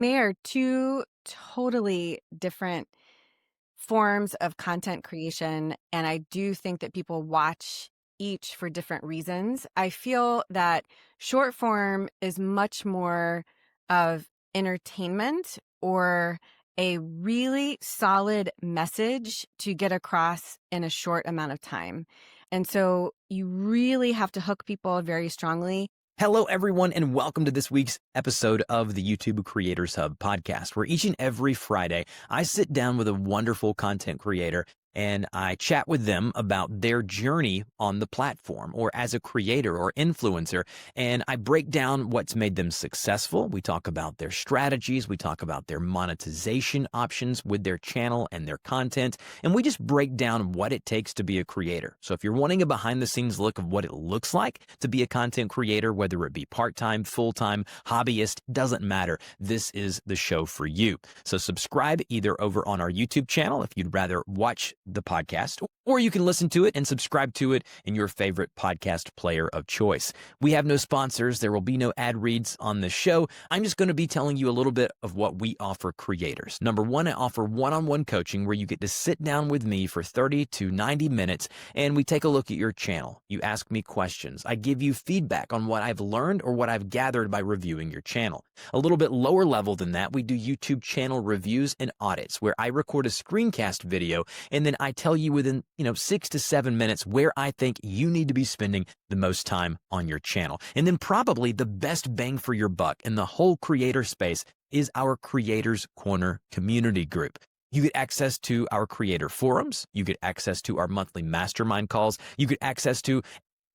They are two totally different forms of content creation, and I do think that people watch each for different reasons. I feel that short form is much more of entertainment or a really solid message to get across in a short amount of time. And so you really have to hook people very strongly. Hello, everyone, and welcome to this week's episode of the YouTube Creators Hub podcast, where each and every Friday, I sit down with a wonderful content creator and I chat with them about their journey on the platform or as a creator or influencer. And I break down what's made them successful. We talk about their strategies. We talk about their monetization options with their channel and their content. And we just break down what it takes to be a creator. So if you're wanting a behind the scenes look of what it looks like to be a content creator, whether it be part-time, full-time, hobbyist, doesn't matter. This is the show for you. So subscribe either over on our YouTube channel if you'd rather watch the podcast, or you can listen to it and subscribe to it in your favorite podcast player of choice. We have no sponsors. There will be no ad reads on this show. I'm just going to be telling you a little bit of what we offer creators. Number one, I offer one-on-one coaching where you get to sit down with me for 30 to 90 minutes and we take a look at your channel. You ask me questions. I give you feedback on what I've learned or what I've gathered by reviewing your channel. A little bit lower level than that, we do YouTube channel reviews and audits where I record a screencast video and then I tell you within 6 to 7 minutes where I think you need to be spending the most time on your channel. And then probably the best bang for your buck in the whole creator space is our Creators Corner community group. You get access to our creator forums. You get access to our monthly mastermind calls. You get access to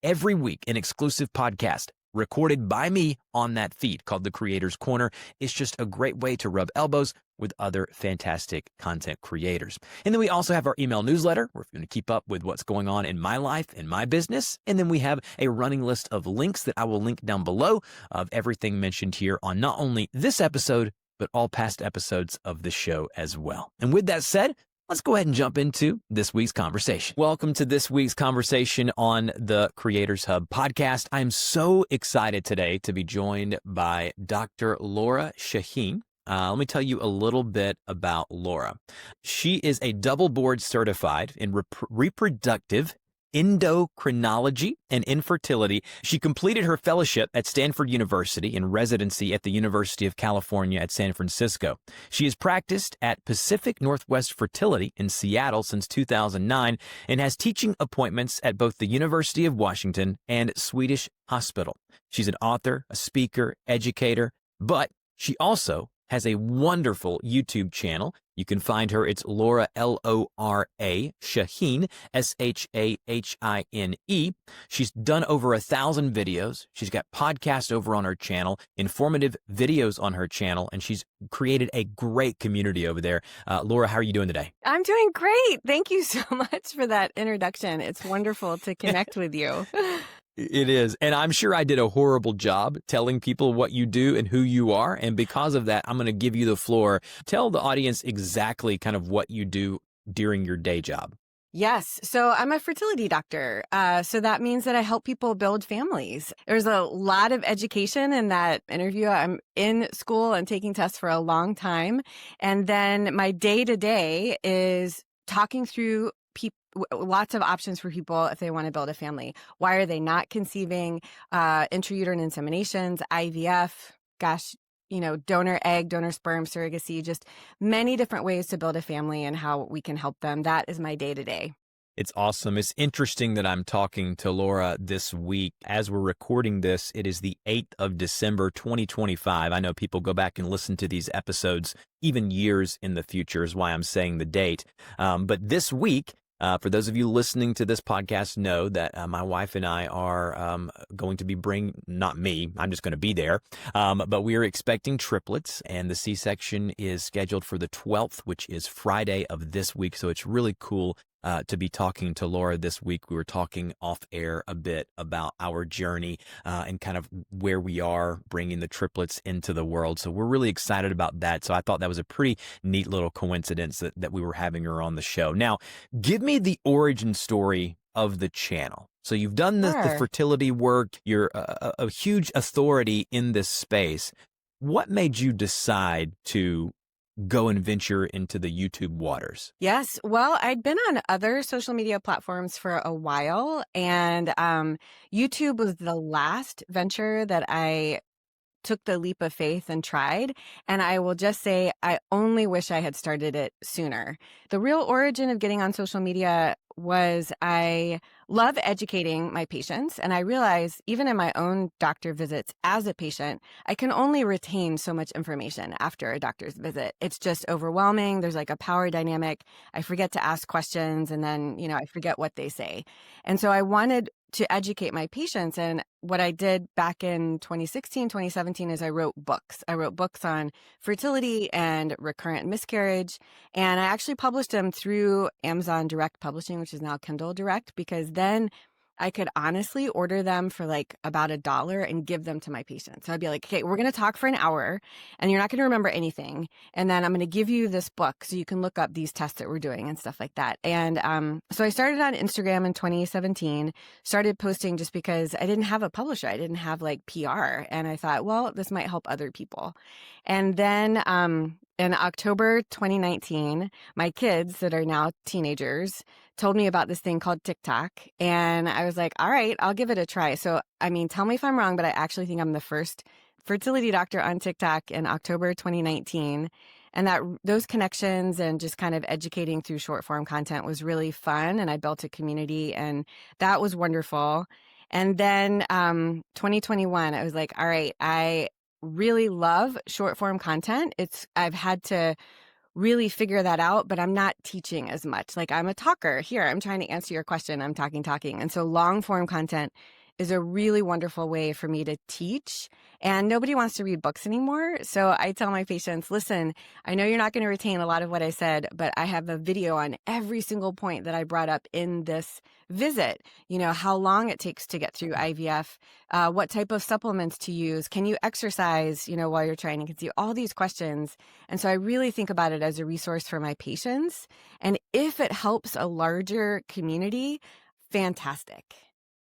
every week an exclusive podcast recorded by me on that feed called the Creators Corner. It's just a great way to rub elbows with other fantastic content creators. And then we also have our email newsletter where we're going to keep up with what's going on in my life, in my business. And then we have a running list of links that I will link down below of everything mentioned here on not only this episode, but all past episodes of the show as well. And with that said, let's go ahead and jump into this week's conversation. Welcome to this week's conversation on the Creators Hub podcast. I'm so excited today to be joined by Dr. Lora Shaheen. Let me tell you a little bit about Lora. She is a double board certified in reproductive endocrinology and infertility. She completed her fellowship at Stanford University and residency at the University of California at San Francisco. She has practiced at Pacific Northwest Fertility in Seattle since 2009 and has teaching appointments at both the University of Washington and Swedish Hospital. She's an author, a speaker, educator, but she also has a wonderful YouTube channel. You can find her. It's Lora, L-O-R-A, Shaheen, S-H-A-H-I-N-E. She's done over 1,000 videos. She's got podcasts over on her channel, informative videos on her channel, and she's created a great community over there. Lora, how are you doing today? I'm doing great. Thank you so much for that introduction. It's wonderful to connect with you. It is. And I'm sure I did a horrible job telling people what you do and who you are. And because of that, I'm going to give you the floor. Tell the audience exactly kind of what you do during your day job. Yes. So I'm a fertility doctor. So that means that I help people build families. There's a lot of education in that interview. I'm in school and taking tests for a long time. And then my day to day is talking through lots of options for people if they want to build a family. Why are they not conceiving? Intrauterine inseminations, IVF, donor egg, donor sperm, surrogacy, just many different ways to build a family and how we can help them. That is my day to day. It's awesome. It's interesting that I'm talking to Lora this week. As we're recording this, it is the 8th of December, 2025. I know people go back and listen to these episodes even years in the future is why I'm saying the date. But this week, for those of you listening to this podcast know that my wife and I are going to be not me, I'm just going to be there, but we are expecting triplets, and the C-section is scheduled for the 12th, which is Friday of this week. So it's really cool to be talking to Lora this week. We were talking off air a bit about our journey and kind of where we are bringing the triplets into the world. So we're really excited about that. So I thought that was a pretty neat little coincidence that we were having her on the show. Now, give me the origin story of the channel. So you've done the fertility work. You're a huge authority in this space. What made you decide to go and venture into the YouTube waters? Yes. Well, I'd been on other social media platforms for a while, and YouTube was the last venture that I took the leap of faith and tried. And I will just say, I only wish I had started it sooner. The real origin of getting on social media was I love educating my patients. And I realized even in my own doctor visits as a patient, I can only retain so much information after a doctor's visit. It's just overwhelming. There's like a power dynamic. I forget to ask questions and then, I forget what they say. And so I wanted to educate my patients. And what I did back in 2016, 2017 is I wrote books. I wrote books on fertility and recurrent miscarriage. And I actually published them through Amazon Direct Publishing, which is now Kindle Direct, because then I could honestly order them for like about $1 and give them to my patients. So I'd be like, okay, we're going to talk for an hour and you're not going to remember anything. And then I'm going to give you this book so you can look up these tests that we're doing and stuff like that. And so I started on Instagram in 2017, started posting just because I didn't have a publisher. I didn't have like PR. And I thought, well, this might help other people. And then in October 2019, my kids that are now teenagers told me about this thing called TikTok. And I was like, all right, I'll give it a try. So, I mean, tell me if I'm wrong, but I actually think I'm the first fertility doctor on TikTok in October 2019. And those connections and just kind of educating through short form content was really fun. And I built a community and that was wonderful. And then 2021, I was like, all right, I really love short form content. I've had to really figure that out, but I'm not teaching as much. Like I'm a talker here. I'm trying to answer your question. I'm talking. And so long form content is a really wonderful way for me to teach. And nobody wants to read books anymore. So I tell my patients, listen, I know you're not going to retain a lot of what I said, but I have a video on every single point that I brought up in this visit. How long it takes to get through IVF, what type of supplements to use. Can you exercise, while you're trying to conceive? All these questions. And so I really think about it as a resource for my patients. And if it helps a larger community, fantastic.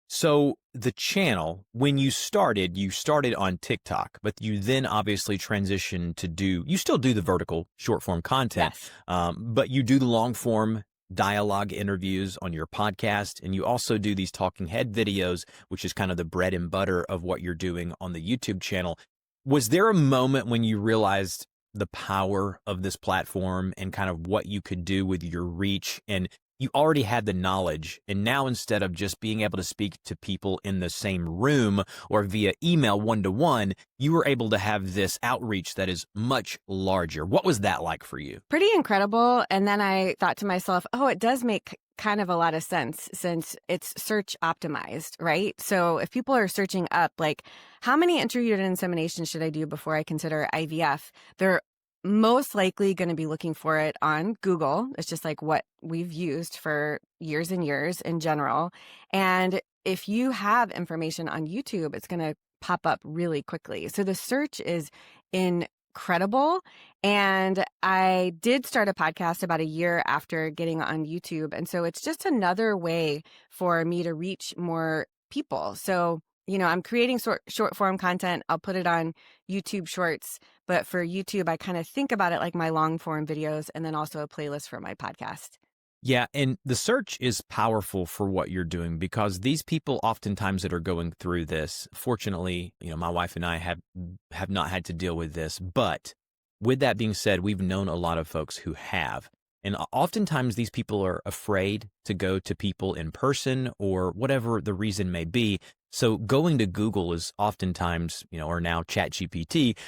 So the channel, when you started on TikTok, but you then obviously transitioned to you still do the vertical short form content, yes. But you do the long form dialogue interviews on your podcast. And you also do these talking head videos, which is kind of the bread and butter of what you're doing on the YouTube channel. Was there a moment when you realized the power of this platform and kind of what you could do with your reach, and you already had the knowledge, and now instead of just being able to speak to people in the same room or via email one-to-one, you were able to have this outreach that is much larger? What was that like for you? Pretty incredible. And then I thought to myself, oh, it does make kind of a lot of sense since it's search optimized, right? So if people are searching up, like, how many intrauterine insemination should I do before I consider IVF? They're most likely going to be looking for it on Google. It's just like what we've used for years and years in general. And if you have information on YouTube, it's going to pop up really quickly. So the search is incredible. And I did start a podcast about a year after getting on YouTube. And so it's just another way for me to reach more people. So I'm creating short form content. I'll put it on YouTube Shorts. But for YouTube, I kind of think about it like my long form videos and then also a playlist for my podcast. Yeah, and the search is powerful for what you're doing because these people oftentimes that are going through this, fortunately, my wife and I have not had to deal with this. But with that being said, we've known a lot of folks who have. And oftentimes these people are afraid to go to people in person or whatever the reason may be. So going to Google is oftentimes, or now ChatGPT,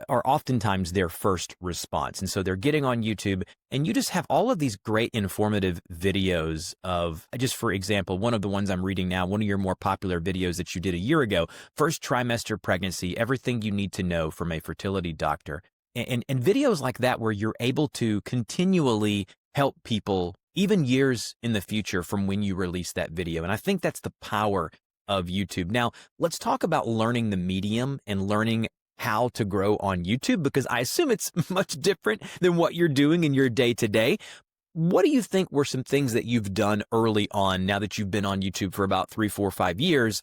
are oftentimes their first response. And so they're getting on YouTube, and you just have all of these great informative videos of, just for example, one of the ones I'm reading now, one of your more popular videos that you did a year ago, first trimester pregnancy, everything you need to know from a fertility doctor. And videos like that where you're able to continually help people even years in the future from when you release that video. And I think that's the power of YouTube. Now, let's talk about learning the medium and learning how to grow on YouTube, because I assume it's much different than what you're doing in your day-to-day. What do you think were some things that you've done early on now that you've been on YouTube for about 3, 4, 5 years?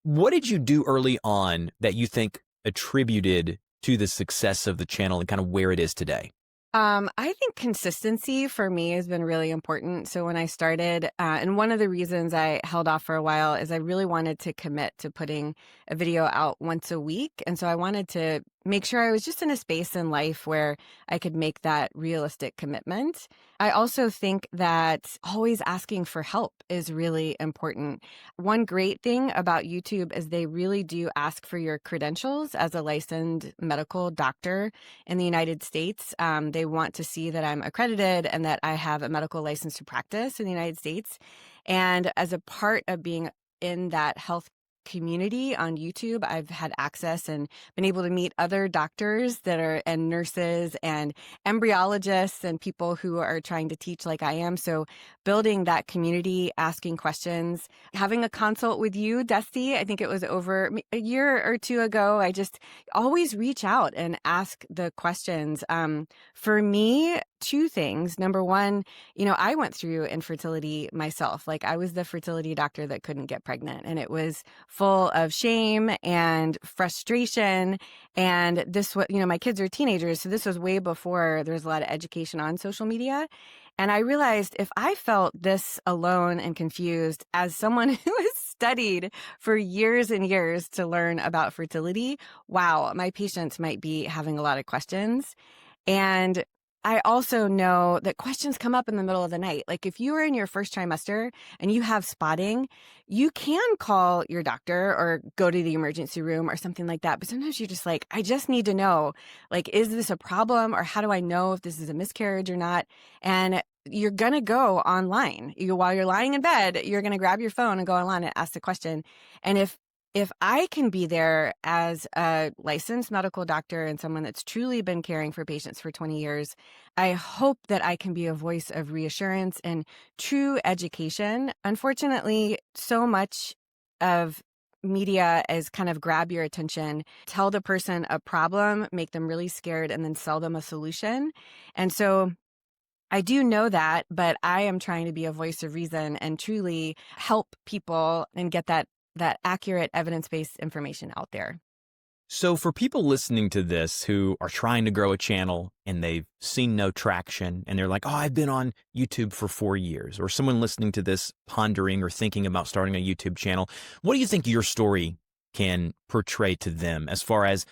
What did you do early on that you think attributed to the success of the channel and kind of where it is today? I think consistency for me has been really important. So when I started, and one of the reasons I held off for a while is I really wanted to commit to putting a video out once a week. And so I wanted to make sure I was just in a space in life where I could make that realistic commitment. I also think that always asking for help is really important. One great thing about YouTube is they really do ask for your credentials as a licensed medical doctor in the United States. They want to see that I'm accredited and that I have a medical license to practice in the United States. And as a part of being in that health community on YouTube, I've had access and been able to meet other doctors that are and nurses and embryologists and people who are trying to teach like I am. So building that community, asking questions, having a consult with you, Dusty, I think it was over a year or two ago. I just always reach out and ask the questions. For me, two things. Number one, I went through infertility myself. Like I was the fertility doctor that couldn't get pregnant, and it was full of shame and frustration. And this was, my kids are teenagers. So this was way before there was a lot of education on social media. And I realized if I felt this alone and confused as someone who has studied for years and years to learn about fertility, wow, my patients might be having a lot of questions. And I also know that questions come up in the middle of the night. Like if you are in your first trimester and you have spotting, you can call your doctor or go to the emergency room or something like that. But sometimes you're just like, I just need to know, like, is this a problem, or how do I know if this is a miscarriage or not? And you're going to go online. While you're lying in bed, you're going to grab your phone and go online and ask the question. And if I can be there as a licensed medical doctor and someone that's truly been caring for patients for 20 years, I hope that I can be a voice of reassurance and true education. Unfortunately, so much of media is kind of grab your attention, tell the person a problem, make them really scared, and then sell them a solution. And so I do know that, but I am trying to be a voice of reason and truly help people and get that accurate evidence-based information out there. So for people listening to this who are trying to grow a channel and they've seen no traction and they're like, oh, I've been on YouTube for 4 years, or someone listening to this pondering or thinking about starting a YouTube channel, what do you think your story can portray to them as far as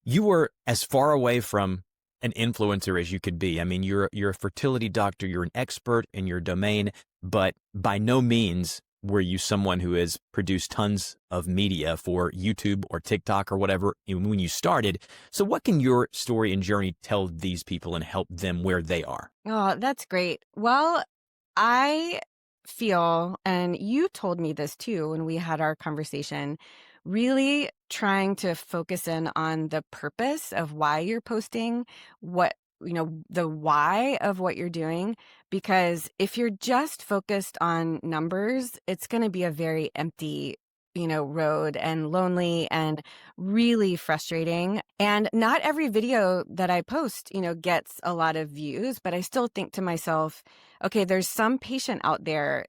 you were as far away from an influencer as you could be? I mean, you're a fertility doctor, you're an expert in your domain, but by no means were you someone who has produced tons of media for YouTube or TikTok or whatever when you started. So what can your story and journey tell these people and help them where they are? Oh, that's great. Well, I feel, and you told me this too when we had our conversation, really trying to focus in on the purpose of why you're posting, the why of what you're doing. Because if you're just focused on numbers, it's going to be a very empty road and lonely and really frustrating. And not every video that I post, gets a lot of views, but I still think to myself, okay, there's some patient out there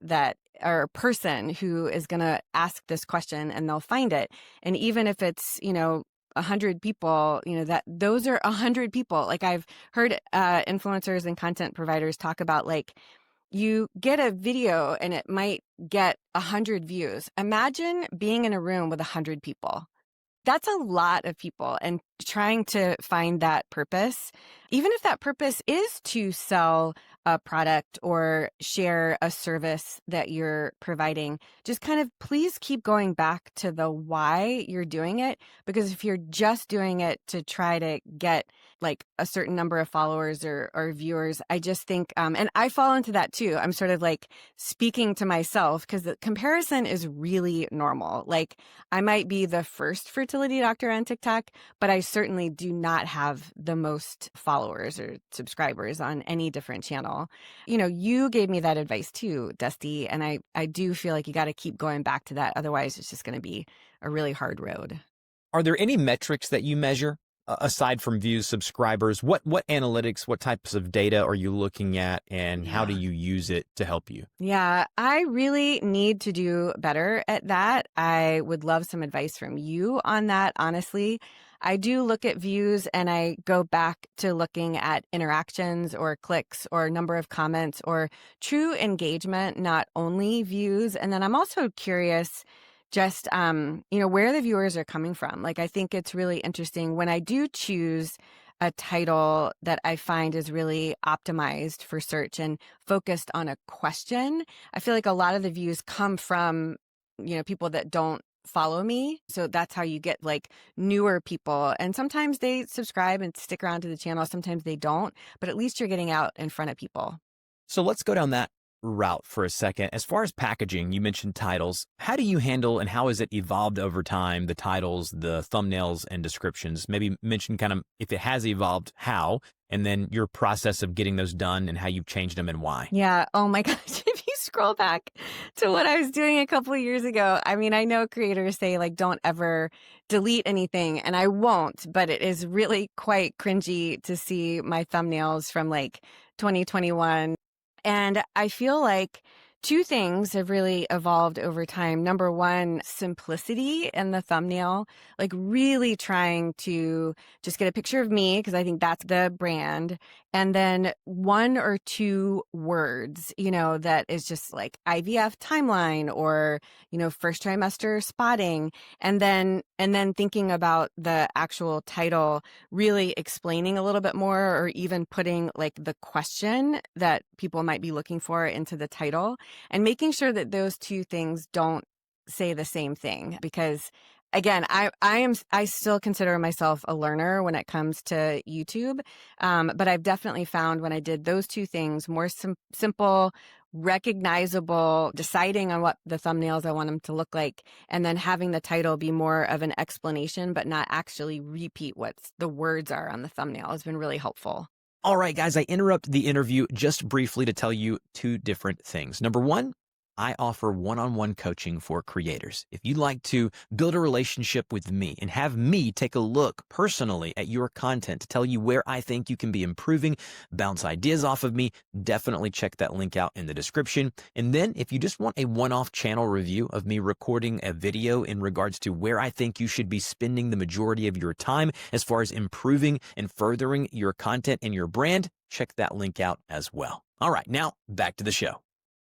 or person who is going to ask this question and they'll find it. And even if it's, 100 people, that those are 100 people. Like I've heard influencers and content providers talk about, like, you get a video and it might get 100 views. Imagine being in a room with 100 people. That's a lot of people, and trying to find that purpose, even if that purpose is to sell a product or share a service that you're providing, just kind of please keep going back to the why you're doing it. Because if you're just doing it to try to get like a certain number of followers or viewers, I just think, and I fall into that too. I'm sort of like speaking to myself because the comparison is really normal. Like I might be the first fertility doctor on TikTok, but I certainly do not have the most followers or subscribers on any different channel. You gave me that advice too, Dusty, and I do feel like you got to keep going back to that. Otherwise, it's just going to be a really hard road. Are there any metrics that you measure aside from views, subscribers, what analytics, what types of data are you looking at, and how do you use it to help you? Yeah, I really need to do better at that. I would love some advice from you on that, honestly. I do look at views and I go back to looking at interactions or clicks or number of comments or true engagement, not only views. And then I'm also curious just where the viewers are coming from. Like I think it's really interesting when I do choose a title that I find is really optimized for search and focused on a question. I feel like a lot of the views come from, people that don't follow me. So that's how you get like newer people. And sometimes they subscribe and stick around to the channel. Sometimes they don't, but at least you're getting out in front of people. So let's go down that route for a second. As far as packaging, you mentioned titles. How do you handle and how has it evolved over time, the titles, the thumbnails, and descriptions? Maybe mention kind of if it has evolved, how, and then your process of getting those done and how you've changed them and why. Yeah. Oh my gosh. If you scroll back to what I was doing a couple of years ago, I mean, I know creators say like, don't ever delete anything, and I won't, but it is really quite cringy to see my thumbnails from like 2021. And I feel like two things have really evolved over time. Number one, simplicity in the thumbnail, like really trying to just get a picture of me because I think that's the brand. And then one or two words, that is just like IVF timeline or, first trimester spotting. And then thinking about the actual title, really explaining a little bit more or even putting like the question that people might be looking for into the title and making sure that those two things don't say the same thing. Because again, I still consider myself a learner when it comes to YouTube. But I've definitely found when I did those two things, more simple, recognizable, deciding on what the thumbnails I want them to look like, and then having the title be more of an explanation, but not actually repeat what the words are on the thumbnail has been really helpful. All right, guys, I interrupt the interview just briefly to tell you two different things. Number one, I offer one-on-one coaching for creators. If you'd like to build a relationship with me and have me take a look personally at your content to tell you where I think you can be improving, bounce ideas off of me, definitely check that link out in the description. And then if you just want a one-off channel review of me recording a video in regards to where I think you should be spending the majority of your time as far as improving and furthering your content and your brand, check that link out as well. All right, now back to the show.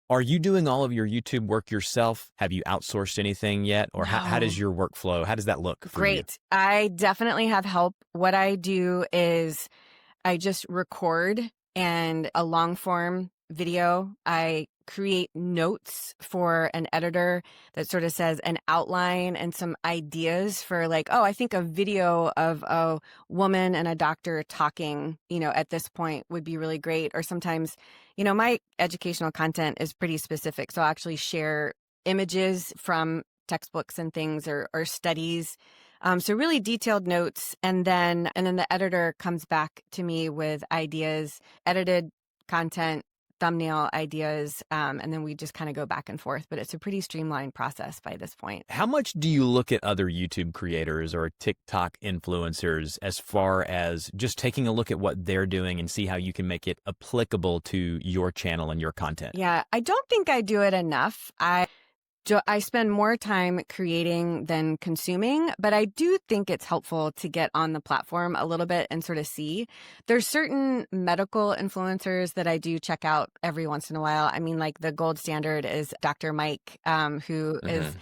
Are you doing all of your YouTube work yourself? Have you outsourced anything yet? Or how does your workflow, how does that look for you? Great. I definitely have help. What I do is I just record and a long form video. I create notes for an editor that sort of says an outline and some ideas for like, oh, I think a video of a woman and a doctor talking, at this point would be really great. Or sometimes, my educational content is pretty specific. So I'll actually share images from textbooks and things or studies. So really detailed notes. And then the editor comes back to me with ideas, edited content, thumbnail ideas, and then we just kind of go back and forth. But it's a pretty streamlined process by this point. How much do you look at other YouTube creators or TikTok influencers as far as just taking a look at what they're doing and see how you can make it applicable to your channel and your content? Yeah, I don't think I do it enough. I spend more time creating than consuming, but I do think it's helpful to get on the platform a little bit and sort of see. There's certain medical influencers that I do check out every once in a while. I mean, like the gold standard is Dr. Mike, who has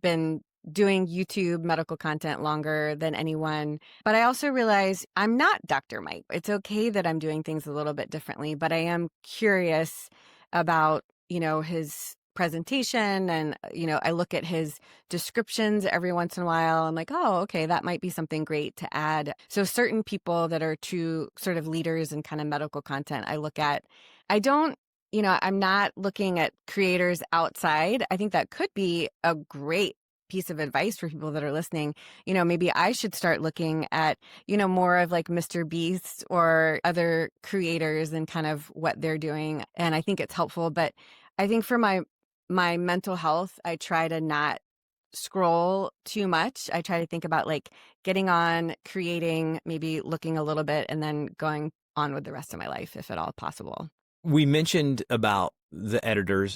been doing YouTube medical content longer than anyone. But I also realize I'm not Dr. Mike. It's okay that I'm doing things a little bit differently, but I am curious about, his presentation and I look at his descriptions every once in a while. I'm like, oh, okay, that might be something great to add. So certain people that are true sort of leaders in kind of medical content I look at. I'm not looking at creators outside. I think that could be a great piece of advice for people that are listening. Maybe I should start looking at, more of like Mr. Beast or other creators and kind of what they're doing. And I think it's helpful. But I think for my mental health, I try to not scroll too much. I try to think about like getting on, creating, maybe looking a little bit, and then going on with the rest of my life if at all possible. We mentioned about the editor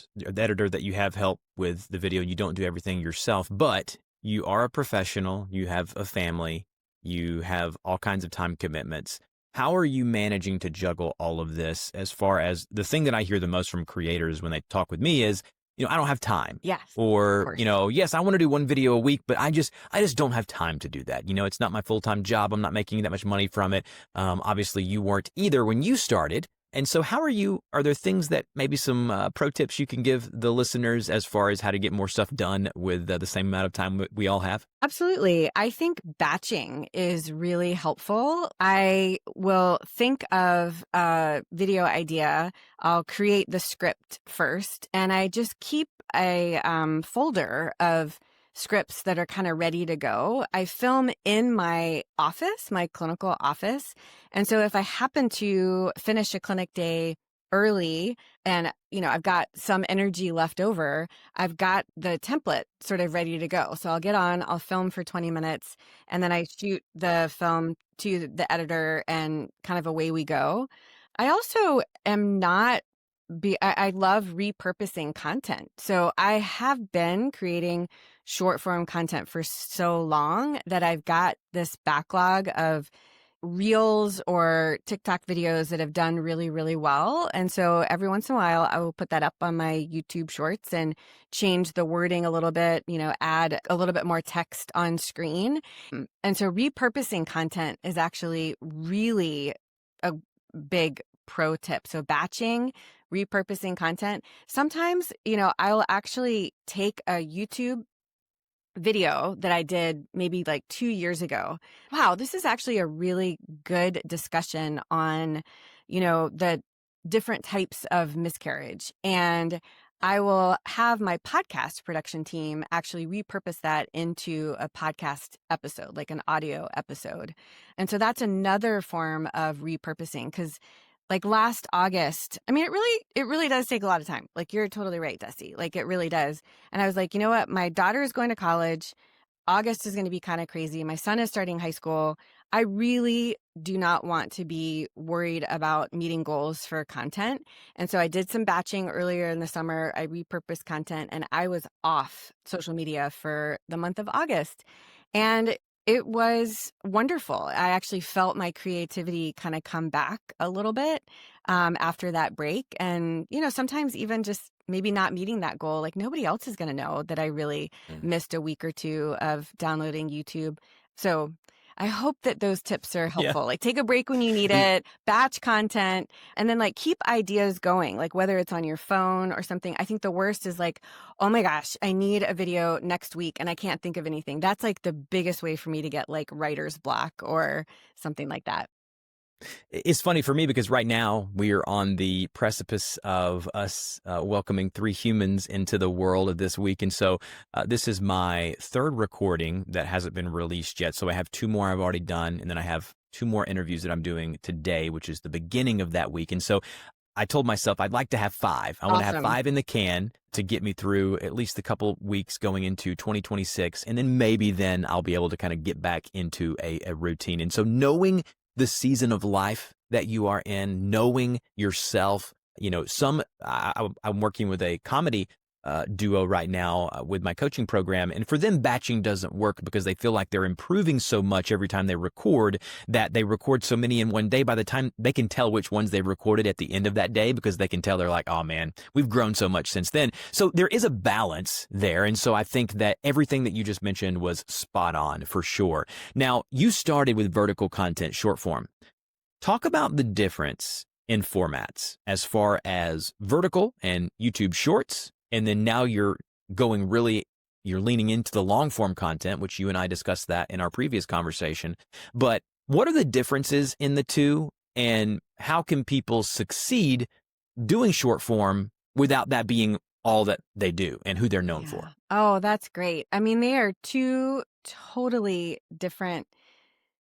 that you have help with the video. You don't do everything yourself, but you are a professional. You have a family. You have all kinds of time commitments. How are you managing to juggle all of this? As far as the thing that I hear the most from creators when they talk with me is, I don't have time. Yes, of Or, course. yes, I want to do one video a week, but I just don't have time to do that. It's not my full-time job. I'm not making that much money from it. Obviously you weren't either when you started. And so are there things that maybe some pro tips you can give the listeners as far as how to get more stuff done with the same amount of time we all have? Absolutely. I think batching is really helpful. I will think of a video idea. I'll create the script first, and I just keep a folder of scripts that are kind of ready to go. I film in my office, my clinical office. And so if I happen to finish a clinic day early and, I've got some energy left over, I've got the template sort of ready to go. So I'll get on, I'll film for 20 minutes, and then I shoot the film to the editor and kind of away we go. I also am not I love repurposing content. So I have been creating short form content for so long that I've got this backlog of reels or TikTok videos that have done really, really well. And so every once in a while, I will put that up on my YouTube shorts and change the wording a little bit, add a little bit more text on screen. And so repurposing content is actually really a big pro tip. So batching, repurposing content. Sometimes, I'll actually take a YouTube video that I did maybe like 2 years ago. Wow, this is actually a really good discussion on, the different types of miscarriage. And I will have my podcast production team actually repurpose that into a podcast episode, like an audio episode. And so that's another form of repurposing because like last August, I mean, it really does take a lot of time. Like you're totally right, Dusty. Like it really does. And I was like, you know what? My daughter is going to college. August is going to be kind of crazy. My son is starting high school. I really do not want to be worried about meeting goals for content. And so I did some batching earlier in the summer. I repurposed content and I was off social media for the month of August. And it was wonderful. I actually felt my creativity kind of come back a little bit after that break. And, sometimes even just maybe not meeting that goal, like nobody else is going to know that I really missed a week or two of downloading YouTube. So I hope that those tips are Yeah. helpful. Like take a break when you need it, batch content, and then like keep ideas going, like whether it's on your phone or something. I think the worst is like, oh my gosh, I need a video next week and I can't think of anything. That's like the biggest way for me to get like writer's block or something like that. It's funny for me because right now we are on the precipice of us welcoming 3 humans into the world of this week. And so this is my 3rd recording that hasn't been released yet. So I have 2 more I've already done. And then I have 2 more interviews that I'm doing today, which is the beginning of that week. And so I told myself I'd like to have 5. I want to have Awesome. 5 in the can to get me through at least a couple weeks going into 2026. And then maybe then I'll be able to kind of get back into a routine. And so knowing the season of life that you are in, knowing yourself, I'm working with a comedy duo right now with my coaching program. And for them, batching doesn't work because they feel like they're improving so much every time they record that they record so many in one day. By the time they can tell which ones they've recorded at the end of that day, because they can tell they're like, oh man, we've grown so much since then. So there is a balance there. And so I think that everything that you just mentioned was spot on for sure. Now, you started with vertical content, short form. Talk about the difference in formats as far as vertical and YouTube shorts. And then now you're leaning into the long form content, which you and I discussed that in our previous conversation. But what are the differences in the two, and how can people succeed doing short form without that being all that they do and who they're known for? Oh, that's great. I mean, they are two totally different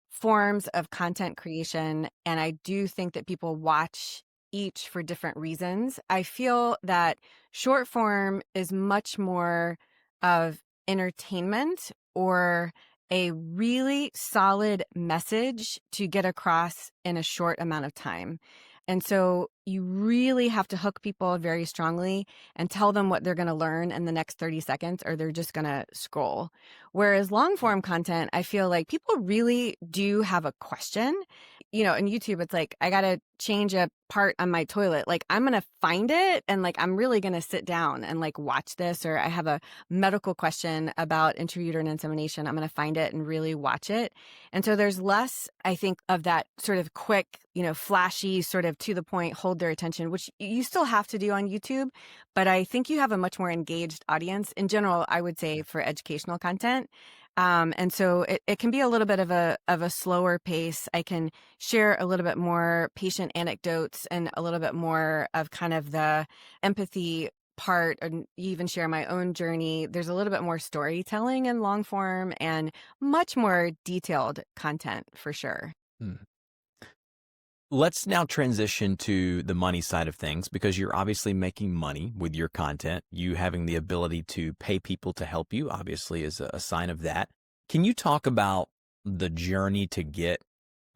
forms of content creation. And I do think that people watch each for different reasons. I feel that short form is much more of entertainment or a really solid message to get across in a short amount of time. And so you really have to hook people very strongly and tell them what they're going to learn in the next 30 seconds, or they're just going to scroll. Whereas long form content, I feel like people really do have a question. In YouTube, it's like, I got to change a part on my toilet. Like, I'm going to find it and like, I'm really going to sit down and like watch this. Or I have a medical question about intrauterine insemination. I'm going to find it and really watch it. And so there's less, I think, of that sort of quick, flashy, sort of to the point, hold their attention, which you still have to do on YouTube. But I think you have a much more engaged audience in general, I would say, for educational content. And so it can be a little bit of a slower pace. I can share a little bit more patient anecdotes and a little bit more of kind of the empathy part, and even share my own journey. There's a little bit more storytelling in long form and much more detailed content for sure. Hmm. Let's now transition to the money side of things, because you're obviously making money with your content. You having the ability to pay people to help you obviously is a sign of that. Can you talk about the journey to get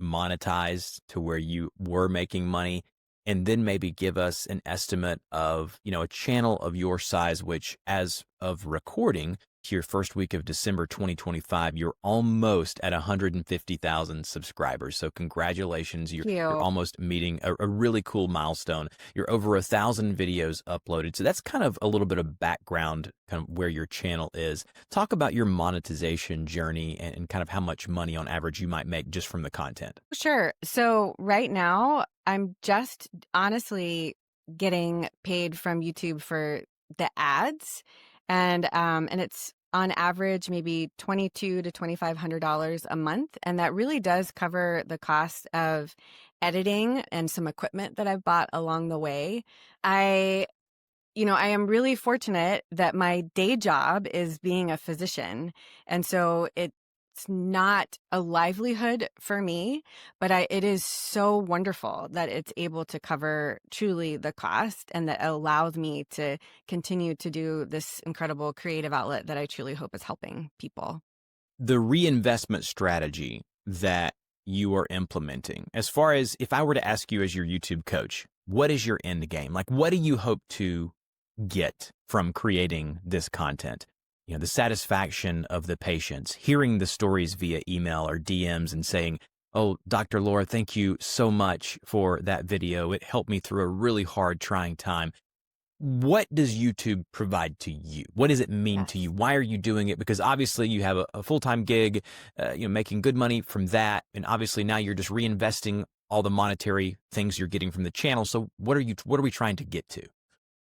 monetized to where you were making money, and then maybe give us an estimate of, a channel of your size, which as of recording to your first week of December 2025, you're almost at 150,000 subscribers. So congratulations. Thank You're you. almost meeting a really cool milestone. You're over 1,000 videos uploaded. So that's kind of a little bit of background, kind of where your channel is. Talk about your monetization journey and kind of how much money on average you might make just from the content. Sure. So right now, I'm just honestly getting paid from YouTube for the ads, and it's on average maybe $2,200 to $2,500 a month, and that really does cover the cost of editing and some equipment that I've bought along the way. I I am really fortunate that my day job is being a physician. And so it's not a livelihood for me, but it is so wonderful that it's able to cover truly the cost, and that allows me to continue to do this incredible creative outlet that I truly hope is helping people. The reinvestment strategy that you are implementing, as far as if I were to ask you as your YouTube coach, what is your end game? Like, what do you hope to get from creating this content? The satisfaction of the patients, hearing the stories via email or DMs and saying, "Oh, Dr. Lora, thank you so much for that video. It helped me through a really hard, trying time." What does YouTube provide to you? What does it mean to Yes. you? Why are you doing it? Because obviously you have a full-time gig, making good money from that. And obviously now you're just reinvesting all the monetary things you're getting from the channel. So what are we trying to get to?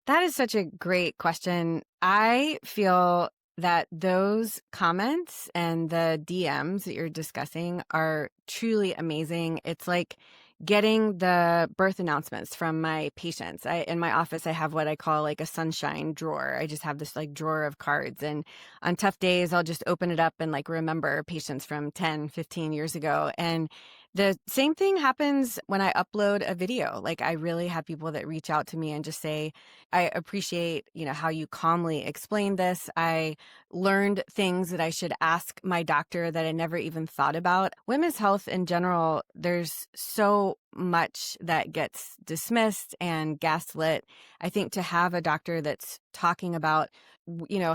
That is such a great question. I feel that those comments and the DMs that you're discussing are truly amazing. It's like getting the birth announcements from my patients. In my office, I have what I call like a sunshine drawer. I just have this like drawer of cards. And on tough days, I'll just open it up and like remember patients from 10, 15 years ago. And the same thing happens when I upload a video. Like, I really have people that reach out to me and just say, I appreciate, how you calmly explained this. I learned things that I should ask my doctor that I never even thought about. Women's health in general, there's so much that gets dismissed and gaslit. I think to have a doctor that's talking about,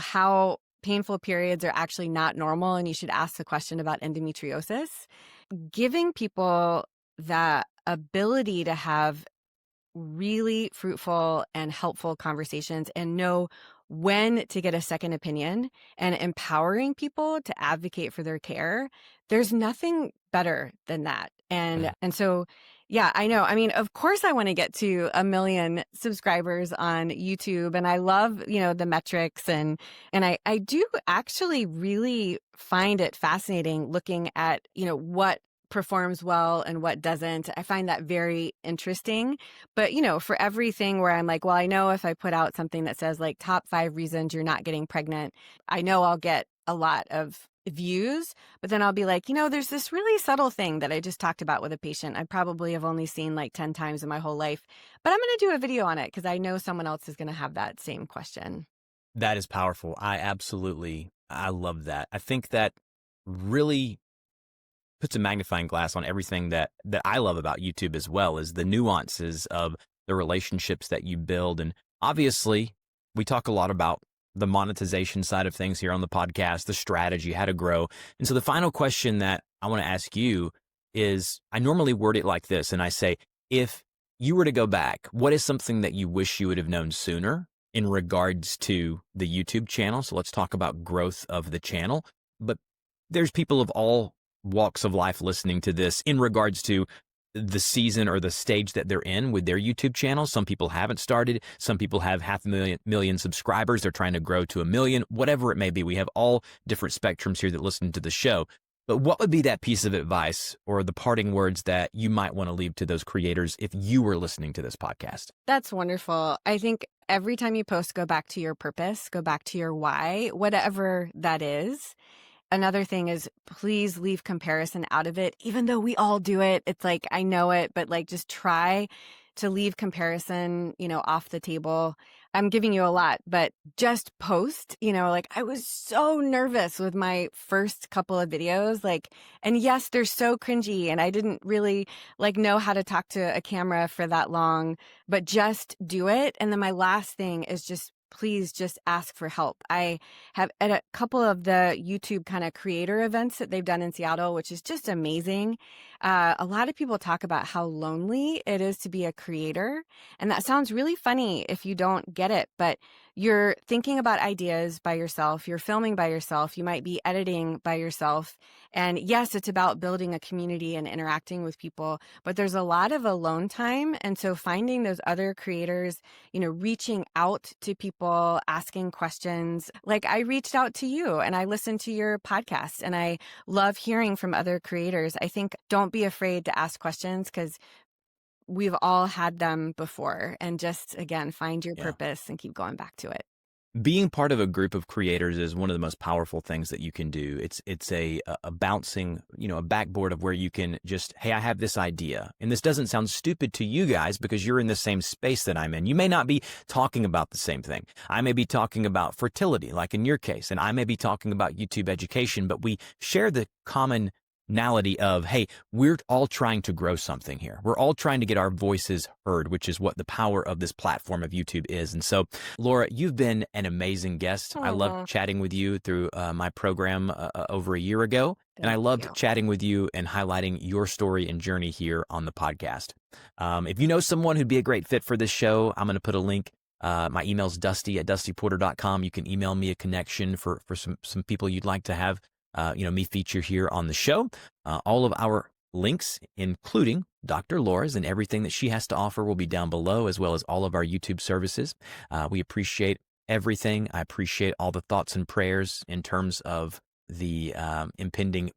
how painful periods are actually not normal, and you should ask the question about endometriosis, giving people the ability to have really fruitful and helpful conversations and know when to get a second opinion, and empowering people to advocate for their care. There's nothing better than that. And so, yeah, I know. I mean, of course I want to get to 1 million subscribers on YouTube, and I love, the metrics, and I do actually really find it fascinating looking at, what performs well and what doesn't. I find that very interesting. But, for everything where I'm like, well, I know if I put out something that says like top 5 reasons you're not getting pregnant, I know I'll get a lot of views. But then I'll be like, there's this really subtle thing that I just talked about with a patient I probably have only seen like 10 times in my whole life, but I'm going to do a video on it because I know someone else is going to have that same question. That is powerful. I absolutely I love that. I think that really puts a magnifying glass on everything that I love about YouTube as well, is the nuances of the relationships that you build. And obviously, we talk a lot about the monetization side of things here on the podcast, the strategy, how to grow. And so the final question that I want to ask you is, I normally word it like this, and I say, if you were to go back, what is something that you wish you would have known sooner in regards to the YouTube channel? So let's talk about growth of the channel. But there's people of all walks of life listening to this in regards to the season or the stage that they're in with their YouTube channel. Some people haven't started. Some people have 500,000 subscribers. They're trying to grow to 1 million, whatever it may be. We have all different spectrums here that listen to the show. But what would be that piece of advice or the parting words that you might want to leave to those creators if you were listening to this podcast? That's wonderful. I think every time you post, go back to your purpose, go back to your why, whatever that is. Another thing is, please leave comparison out of it. Even though we all do it, it's like, I know it, but like, just try to leave comparison, off the table. I'm giving you a lot, but just post, like I was so nervous with my first couple of videos, and yes, they're so cringy and I didn't really know how to talk to a camera for that long, but just do it. And then my last thing is just, please just ask for help. I have at a couple of the YouTube kind of creator events that they've done in Seattle, which is just amazing. A lot of people talk about how lonely it is to be a creator. And that sounds really funny if you don't get it, but you're thinking about ideas by yourself. You're filming by yourself. You might be editing by yourself. And yes, it's about building a community and interacting with people, but there's a lot of alone time. And so finding those other creators, reaching out to people, asking questions. Like I reached out to you and I listened to your podcast and I love hearing from other creators. I think don't be afraid to ask questions because we've all had them before, and just, again, find your purpose and keep going back to it. Being part of a group of creators is one of the most powerful things that you can do. It's a bouncing, a backboard of where you can just, hey, I have this idea. And this doesn't sound stupid to you guys because you're in the same space that I'm in. You may not be talking about the same thing. I may be talking about fertility, like in your case, and I may be talking about YouTube education, but we share the commonality of, hey, we're all trying to grow something here. We're all trying to get our voices heard, which is what the power of this platform of YouTube is. And so, Lora, you've been an amazing guest. I loved chatting with you through my program over a year ago. And I loved chatting with you and highlighting your story and journey here on the podcast. If you know someone who'd be a great fit for this show, I'm going to put a link. My email's dusty@dustyporter.com. You can email me a connection for some people you'd like to have me feature here on the show. All of our links, including Dr. Lora's and everything that she has to offer, will be down below, as well as all of our YouTube services. We appreciate everything. I appreciate all the thoughts and prayers in terms of the impending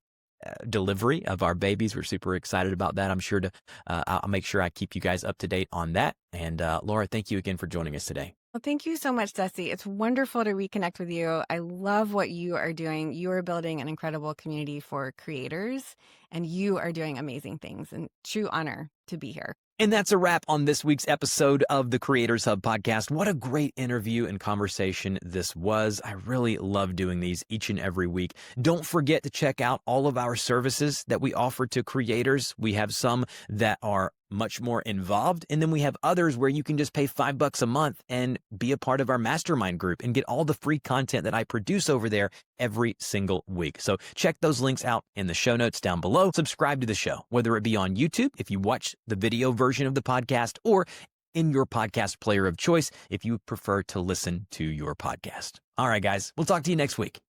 delivery of our babies. We're super excited about that. I'm sure I'll make sure I keep you guys up to date on that. And Lora, thank you again for joining us today. Well, thank you so much, Dusty. It's wonderful to reconnect with you. I love what you are doing. You are building an incredible community for creators, and you are doing amazing things, and true honor to be here. And that's a wrap on this week's episode of the Creators Hub podcast. What a great interview and conversation this was. I really love doing these each and every week. Don't forget to check out all of our services that we offer to creators. We have some that are much more involved, and then we have others where you can just pay $5 a month and be a part of our mastermind group and get all the free content that I produce over there every single week. So check those links out in the show notes down below. Subscribe to the show, whether it be on YouTube, if you watch the video version of the podcast, or in your podcast player of choice, if you prefer to listen to your podcast. All right, guys, we'll talk to you next week.